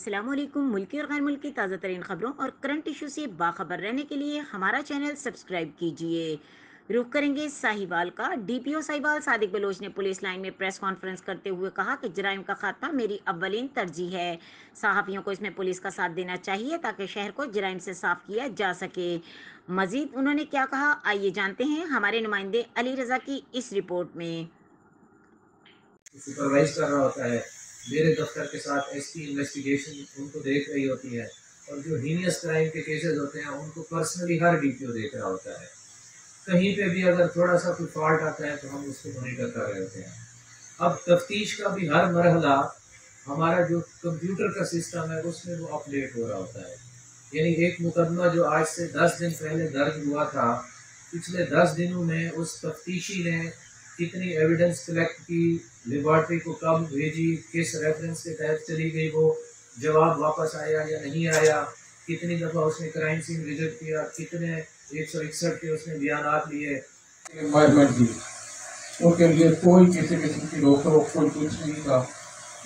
अस्सलाम वालेकुम। मुल्की और गैर मुल्की ताज़ा तरीन खबरों और करंट इशू से बाखबर रहने के लिए हमारा चैनल सब्सक्राइब कीजिए। रुख करेंगे साहिवाल का। डीपीओ साहिवाल सादिक बलोच ने पुलिस लाइन में प्रेस कॉन्फ्रेंस करते हुए कहा कि जराइम का खात्मा मेरी अव्वलीन तरजीह है। सहाफ़ियों को इसमें पुलिस का साथ देना चाहिए ताकि शहर को जराइम से साफ किया जा सके। मजीद उन्होंने क्या कहा, आइए जानते हैं हमारे नुमाइंदे अली रजा की इस रिपोर्ट में। सुपरवाइज कर रहा होता है। मेरे दफ्तर के साथ एसपी इन्वेस्टिगेशन उनको देख रही होती है और जो हीनियस क्राइम के केसेस होते हैं उनको पर्सनली हर डीपीओ देख रहा होता है। कहीं पे भी अगर थोड़ा सा कोई फॉल्ट आता है तो हम उसको मॉनिटर कर रहे होते हैं। अब तफ्तीश का भी हर मरहला हमारा जो कंप्यूटर का सिस्टम है उसमें वो अपडेट हो रहा होता है। यानी एक मुकदमा जो आज से 10 दिन पहले दर्ज हुआ था, पिछले 10 दिनों में उस तफ्तीशी ने कितनी एविडेंस कलेक्ट की, लेबॉर्ट्री को कब भेजी, किस रेफरेंस के तहत चली गई, वो जवाब वापस आया या नहीं आया, कितनी दफ़ा उसने क्राइम सीन विजिट किया, कितने 161 के उसने बयानात लिए। एनवायरमेंट की उनके लिए कोई किसी किस्म की रोक टोक कोई कुछ नहीं था।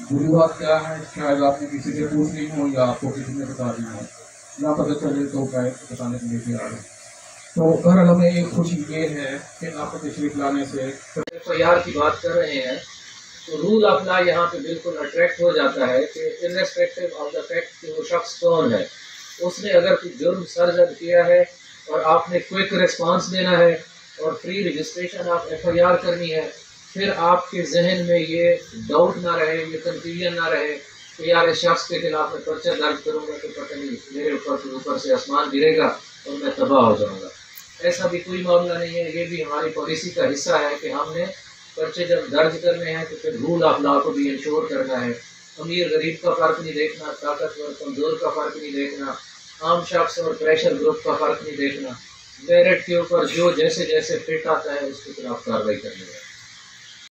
बुरी बात क्या है, शायद आपने किसी से पूछ ली हो या आपको किसी ने बता दी हो, ना पता चले तो शायद बताने के लिए तैयार है। तो बहरहाल हमें एक खुशी ये है कि आपको तशरीफ लाने से एफआईआर की बात कर रहे हैं तो रूल ऑफ लॉ यहाँ पे बिल्कुल अट्रैक्ट हो जाता है कि इर्रेस्पेक्टिव ऑफ द फैक्ट कि वो शख्स कौन है, उसने अगर कोई जुर्म सरजद किया है और आपने क्विक रिस्पांस देना है और फ्री रजिस्ट्रेशन ऑफ एफआईआर करनी है, फिर आपके जहन में ये डाउट ना रहे, ये कंफ्यूजन ना रहे कि यार इस शख्स के खिलाफ मैं पर्चा दर्ज करूँगा तो पता नहीं मेरे ऊपर से आसमान गिरेगा और मैं तबाह हो जाऊँगा। ऐसा भी कोई मामला नहीं है। ये भी हमारी पॉलिसी का हिस्सा है कि हमने पर्चे जब दर्ज करने हैं तो फिर रूल ऑफ लॉ को भी इंश्योर करना है। अमीर गरीब का फ़र्क नहीं देखना, ताकतवर कमज़ोर का फ़र्क नहीं देखना, आम शख्स और प्रेशर ग्रुप का फ़र्क नहीं देखना। मेरिट के ऊपर जो जैसे जैसे फिट आता है उसके खिलाफ कार्रवाई करनी है।